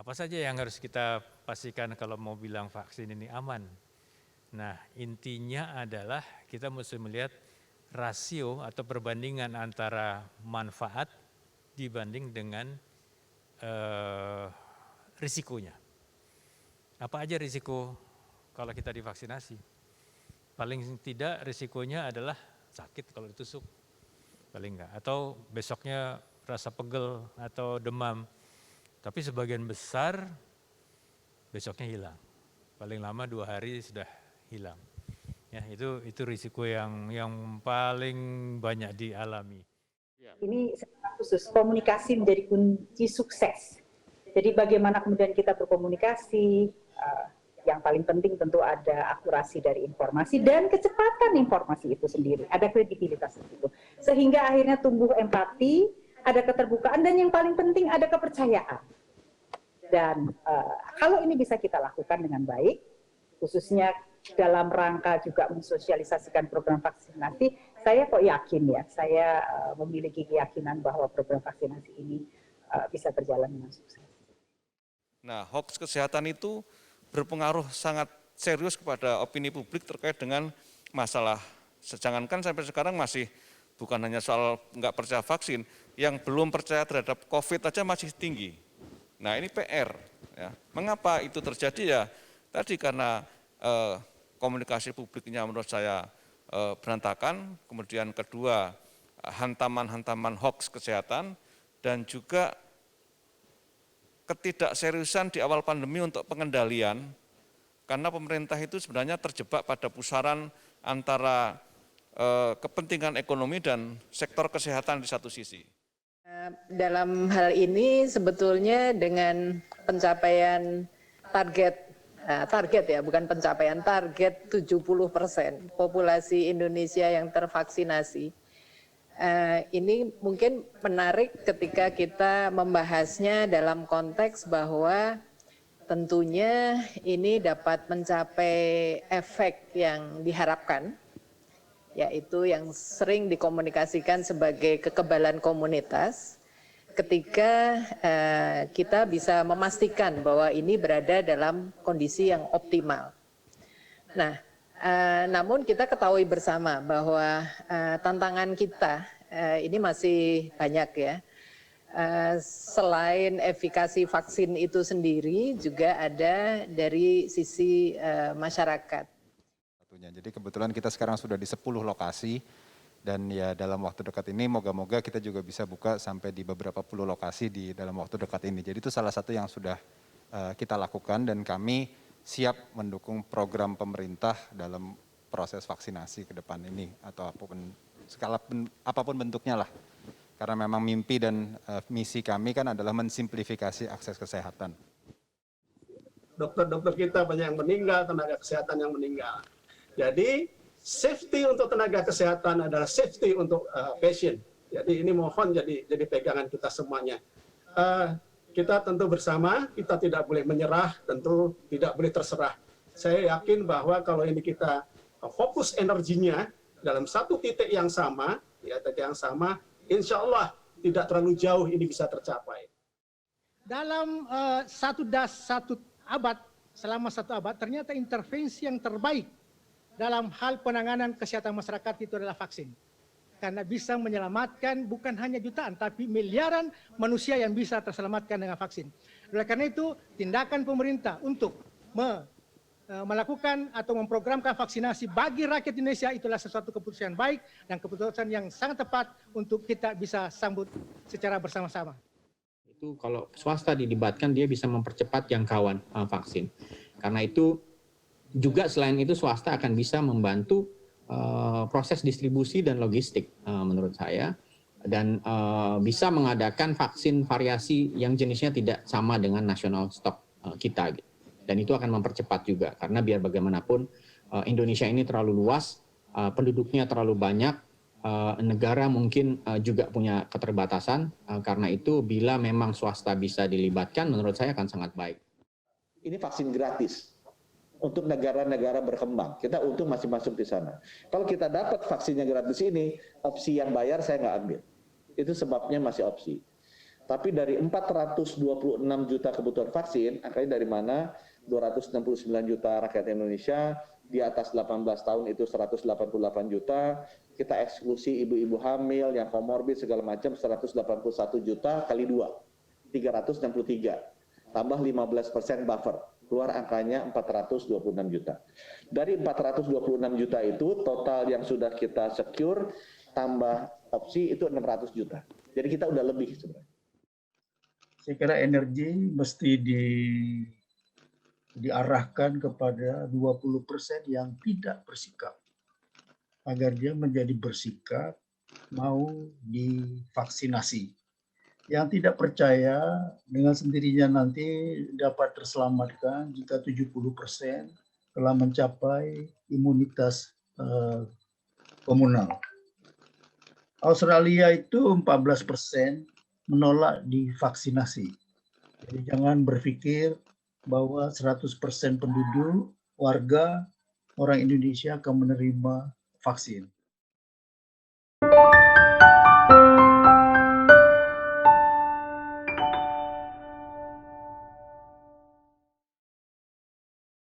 Apa saja yang harus kita pastikan kalau mau bilang vaksin ini aman? Nah, intinya adalah kita mesti melihat rasio atau perbandingan antara manfaat dibanding dengan risikonya. Apa aja risiko kalau kita divaksinasi? Paling tidak risikonya adalah sakit kalau ditusuk, paling enggak. Atau besoknya rasa pegel atau demam. Tapi sebagian besar besoknya hilang. Paling lama 2 hari sudah hilang. Ya, itu risiko yang paling banyak dialami. Ini secara khusus komunikasi menjadi kunci sukses. Jadi bagaimana kemudian kita berkomunikasi, yang paling penting tentu ada akurasi dari informasi dan kecepatan informasi itu sendiri, ada kredibilitas itu. Sehingga akhirnya tumbuh empati, ada keterbukaan, dan yang paling penting ada kepercayaan. Dan kalau ini bisa kita lakukan dengan baik, khususnya dalam rangka juga mensosialisasikan program vaksinasi, saya kok yakin ya, saya memiliki keyakinan bahwa program vaksinasi ini bisa berjalan dengan sukses. Nah, hoax kesehatan itu berpengaruh sangat serius kepada opini publik terkait dengan masalah. Jangankan sampai sekarang masih bukan hanya soal nggak percaya vaksin, yang belum percaya terhadap COVID aja masih tinggi. Nah, ini PR. Ya. Mengapa itu terjadi ya? Tadi karena komunikasi publiknya menurut saya berantakan, kemudian kedua hantaman-hantaman hoax kesehatan, dan juga ketidakseriusan di awal pandemi untuk pengendalian, karena pemerintah itu sebenarnya terjebak pada pusaran antara kepentingan ekonomi dan sektor kesehatan di satu sisi. Dalam hal ini sebetulnya dengan pencapaian target ya, bukan pencapaian, target 70% populasi Indonesia yang tervaksinasi. Ini mungkin menarik ketika kita membahasnya dalam konteks bahwa tentunya ini dapat mencapai efek yang diharapkan, yaitu yang sering dikomunikasikan sebagai kekebalan komunitas, ketika kita bisa memastikan bahwa ini berada dalam kondisi yang optimal. Nah, namun kita ketahui bersama bahwa tantangan kita ini masih banyak ya. Selain efikasi vaksin itu sendiri, juga ada dari sisi masyarakat. Jadi kebetulan kita sekarang sudah di 10 lokasi, dan ya dalam waktu dekat ini moga-moga kita juga bisa buka sampai di beberapa puluh lokasi di dalam waktu dekat ini. Jadi itu salah satu yang sudah kita lakukan, dan kami siap mendukung program pemerintah dalam proses vaksinasi ke depan ini, atau apapun bentuknya lah. Karena memang mimpi dan misi kami kan adalah mensimplifikasi akses kesehatan. Dokter-dokter kita banyak yang meninggal, tenaga kesehatan yang meninggal. Jadi safety untuk tenaga kesehatan adalah safety untuk pasien. Jadi ini mohon jadi pegangan kita semuanya. Kita tentu bersama, kita tidak boleh menyerah, tentu tidak boleh terserah. Saya yakin bahwa kalau ini kita fokus energinya dalam satu titik yang sama, insya Allah tidak terlalu jauh ini bisa tercapai. Dalam satu abad, selama 1 abad, ternyata intervensi yang terbaik dalam hal penanganan kesehatan masyarakat itu adalah vaksin. Karena bisa menyelamatkan bukan hanya jutaan, tapi miliaran manusia yang bisa terselamatkan dengan vaksin. Oleh karena itu, tindakan pemerintah untuk melakukan atau memprogramkan vaksinasi bagi rakyat Indonesia itulah sesuatu keputusan yang baik dan keputusan yang sangat tepat untuk kita bisa sambut secara bersama-sama. Itu kalau swasta dilibatkan, dia bisa mempercepat jangkauan vaksin. Karena itu juga selain itu swasta akan bisa membantu proses distribusi dan logistik menurut saya, dan bisa mengadakan vaksin variasi yang jenisnya tidak sama dengan nasional stok kita, dan itu akan mempercepat juga, karena biar bagaimanapun Indonesia ini terlalu luas, penduduknya terlalu banyak, negara mungkin juga punya keterbatasan, karena itu bila memang swasta bisa dilibatkan menurut saya akan sangat baik. Ini vaksin gratis untuk negara-negara berkembang. Kita untung masih masuk di sana. Kalau kita dapat vaksinnya gratis ini, opsi yang bayar saya nggak ambil. Itu sebabnya masih opsi. Tapi dari 426 juta kebutuhan vaksin, angkanya dari mana? 269 juta rakyat Indonesia, di atas 18 tahun itu 188 juta, kita eksklusi ibu-ibu hamil yang komorbid segala macam 181 juta kali 2, 363, tambah 15% buffer, keluar angkanya 426 juta. Dari 426 juta itu total yang sudah kita secure tambah opsi itu 600 juta. Jadi kita udah lebih sebenarnya. Saya kira energi mesti diarahkan kepada 20% yang tidak bersikap, agar dia menjadi bersikap mau divaksinasi. Yang tidak percaya dengan sendirinya nanti dapat terselamatkan jika 70% telah mencapai imunitas komunal. Australia itu 14% menolak divaksinasi. Jadi jangan berpikir bahwa 100% penduduk, warga, orang Indonesia akan menerima vaksin.